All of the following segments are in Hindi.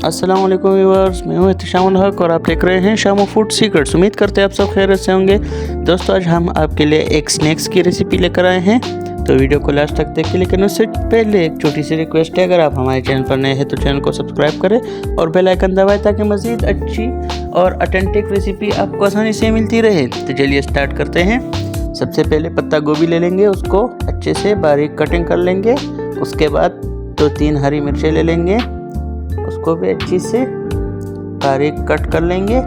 अस्सलाम वालेकुम व्यूअर्स, मैं हूं एहतिशामुल हक और आप देख रहे हैं शामो फूड सीक्रेट्स। उम्मीद करते हैं आप सब खैरियत से होंगे। दोस्तों, आज हम आपके लिए एक स्नैक्स की रेसिपी लेकर आए हैं, तो वीडियो को लास्ट तक देखिए। लेकिन उससे पहले एक छोटी सी रिक्वेस्ट है, अगर आप हमारे चैनल पर नए हैं तो चैनल को सब्सक्राइब करें और बेल आइकन दबाएं ताकि मज़ीद अच्छी और ऑथेंटिक रेसिपी आपको आसानी से मिलती रहे। तो चलिए स्टार्ट करते हैं। सबसे पहले पत्ता गोभी ले लेंगे, उसको अच्छे से बारीक कटिंग कर लेंगे। उसके बाद 2-3 हरी मिर्चें ले लेंगे, उसको भी अच्छी से बारीक कट कर लेंगे।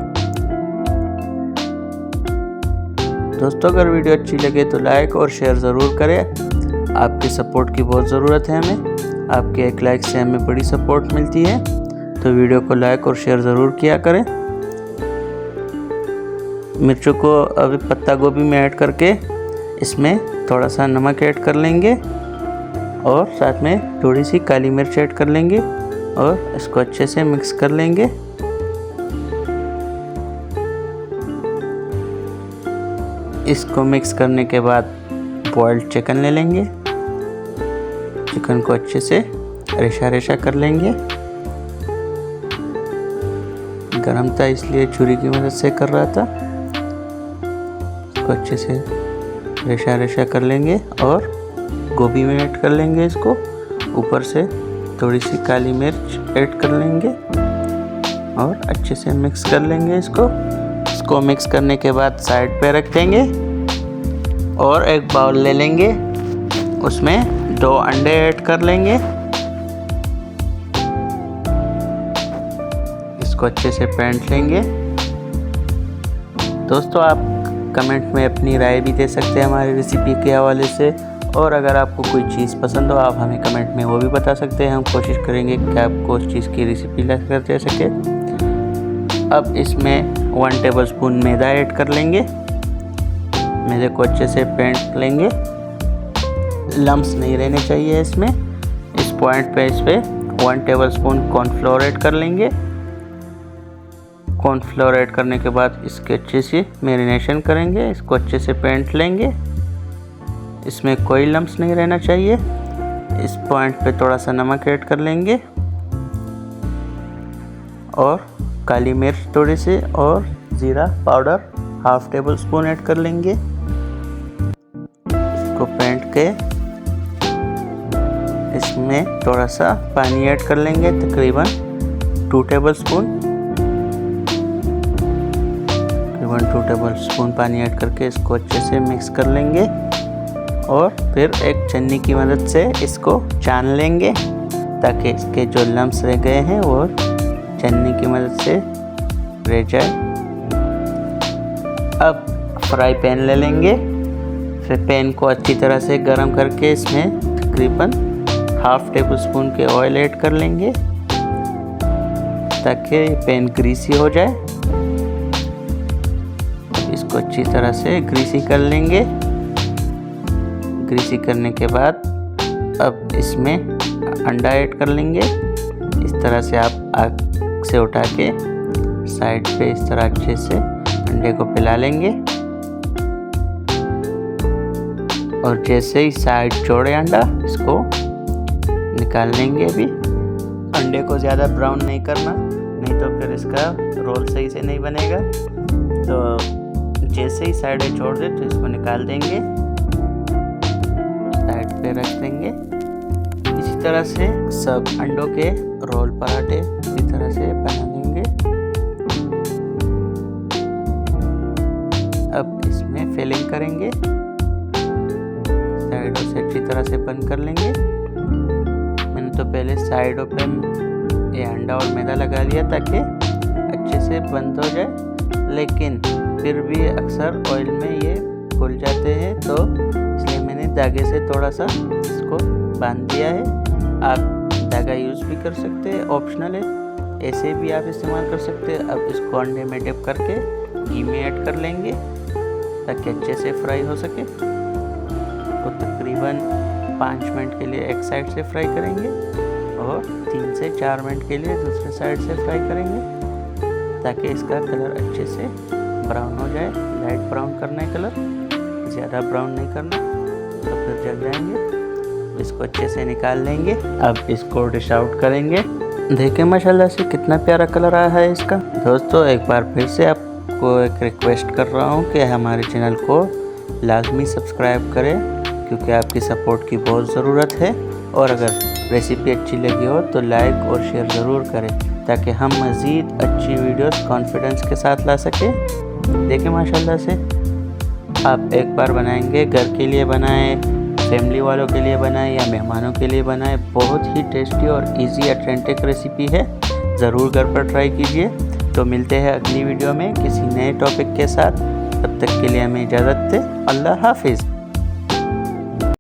दोस्तों, अगर वीडियो अच्छी लगे तो लाइक और शेयर ज़रूर करें। आपके सपोर्ट की बहुत ज़रूरत है हमें। आपके एक लाइक से हमें बड़ी सपोर्ट मिलती है, तो वीडियो को लाइक और शेयर ज़रूर किया करें। मिर्चों को अभी पत्ता गोभी में ऐड करके इसमें थोड़ा सा नमक ऐड कर लेंगे और साथ में थोड़ी सी काली मिर्च ऐड कर लेंगे और इसको अच्छे से मिक्स कर लेंगे। इसको मिक्स करने के बाद बॉइल्ड चिकन ले लेंगे। चिकन को अच्छे से रेशा रेशा कर लेंगे। गरम था इसलिए छुरी की मदद से कर रहा था। इसको अच्छे से रेशा रेशा कर लेंगे और गोभी में ऐड कर लेंगे। इसको ऊपर से थोड़ी सी काली मिर्च ऐड कर लेंगे और अच्छे से मिक्स कर लेंगे। इसको मिक्स करने के बाद साइड पे रख देंगे और एक बाउल ले लेंगे, उसमें 2 अंडे ऐड कर लेंगे। इसको अच्छे से फेंट लेंगे। दोस्तों, आप कमेंट में अपनी राय भी दे सकते हैं हमारी रेसिपी के हवाले से, और अगर आपको कोई चीज़ पसंद हो आप हमें कमेंट में वो भी बता सकते हैं। हम कोशिश करेंगे कि आपको उस चीज़ की रेसिपी लेकर दे सके। अब इसमें 1 टेबलस्पून मैदा ऐड कर लेंगे। मैदे को अच्छे से फेंट लेंगे। लम्स नहीं रहने चाहिए इसमें। इस पॉइंट पे 1 टेबलस्पून कॉर्नफ्लोर ऐड कर लेंगे। कॉर्नफ्लोर ऐड करने के बाद इसके अच्छे से मैरिनेशन करेंगे। इसको अच्छे से फेंट लेंगे। इसमें कोई लम्स नहीं रहना चाहिए। इस पॉइंट पे थोड़ा सा नमक ऐड कर लेंगे और काली मिर्च थोड़ी सी और ज़ीरा पाउडर 1/2 टेबलस्पून ऐड कर लेंगे। इसको फेंट के इसमें थोड़ा सा पानी ऐड कर लेंगे, तकरीबन 2 टेबलस्पून। 2 टेबलस्पून पानी ऐड करके इसको अच्छे से मिक्स कर लेंगे और फिर एक छन्नी की मदद से इसको छान लेंगे ताकि इसके जो लम्स रह गए हैं वो छन्नी की मदद से रह जाए। अब फ्राई पैन ले लेंगे। फिर पैन को अच्छी तरह से गर्म करके इसमें तकरीबन 1/2 टेबलस्पून के ऑयल ऐड कर लेंगे ताकि पैन ग्रीसी हो जाए। इसको अच्छी तरह से ग्रीसी कर लेंगे। ग्रीसी करने के बाद अब इसमें अंडा ऐड कर लेंगे। इस तरह से आप आग से उठा के साइड पे इस तरह अच्छे से अंडे को फैला लेंगे और जैसे ही साइड छोड़े अंडा, इसको निकाल लेंगे। अभी अंडे को ज़्यादा ब्राउन नहीं करना, नहीं तो फिर इसका रोल सही से नहीं बनेगा। तो जैसे ही साइडें छोड़ दे तो इसको निकाल देंगे, साइड पे रख देंगे। इसी तरह से सब अंडों के रोल पराठे इसी तरह से बना देंगे। अब इसमें फिलिंग करेंगे, साइडों से अच्छी तरह से बंद कर लेंगे। मैंने तो पहले साइडों पे ये अंडा और मैदा लगा लिया ताकि अच्छे से बंद हो जाए, लेकिन फिर भी अक्सर ऑयल में ये खुल जाते हैं, तो इसलिए मैंने धागे से थोड़ा सा इसको बांध दिया है। आप धागा यूज़ भी कर सकते हैं, ऑप्शनल है, ऐसे भी आप इस्तेमाल कर सकते हैं। अब इसको अंडे में डिप करके घी में ऐड कर लेंगे ताकि अच्छे से फ्राई हो सके। तो तकरीबन 5 मिनट के लिए एक साइड से फ्राई करेंगे और 3 से 4 मिनट के लिए दूसरे साइड से फ्राई करेंगे ताकि इसका कलर अच्छे से ब्राउन हो जाए। लाइट ब्राउन करना है कलर, ज़्यादा ब्राउन नहीं करना, तो फिर जल जाएंगे। इसको अच्छे से निकाल लेंगे। अब इसको डिश आउट करेंगे। देखें माशाल्लाह से कितना प्यारा कलर आया है इसका। दोस्तों एक बार फिर से आपको एक रिक्वेस्ट कर रहा हूँ कि हमारे चैनल को लाजमी सब्सक्राइब करें, क्योंकि आपकी सपोर्ट की बहुत ज़रूरत है। और अगर रेसिपी अच्छी लगी हो तो लाइक और शेयर ज़रूर करें, ताकि हम मज़ीद अच्छी वीडियोस कॉन्फिडेंस के साथ ला सकें। देखें माशाल्लाह से आप एक बार बनाएंगे, घर के लिए बनाएं, फैमिली वालों के लिए बनाएं या मेहमानों के लिए बनाएं, बहुत ही टेस्टी और इजी ऑथेंटिक रेसिपी है। ज़रूर घर पर ट्राई कीजिए। तो मिलते हैं अगली वीडियो में किसी नए टॉपिक के साथ। तब तक के लिए हमें इजाज़त दें। अल्लाह हाफिज़।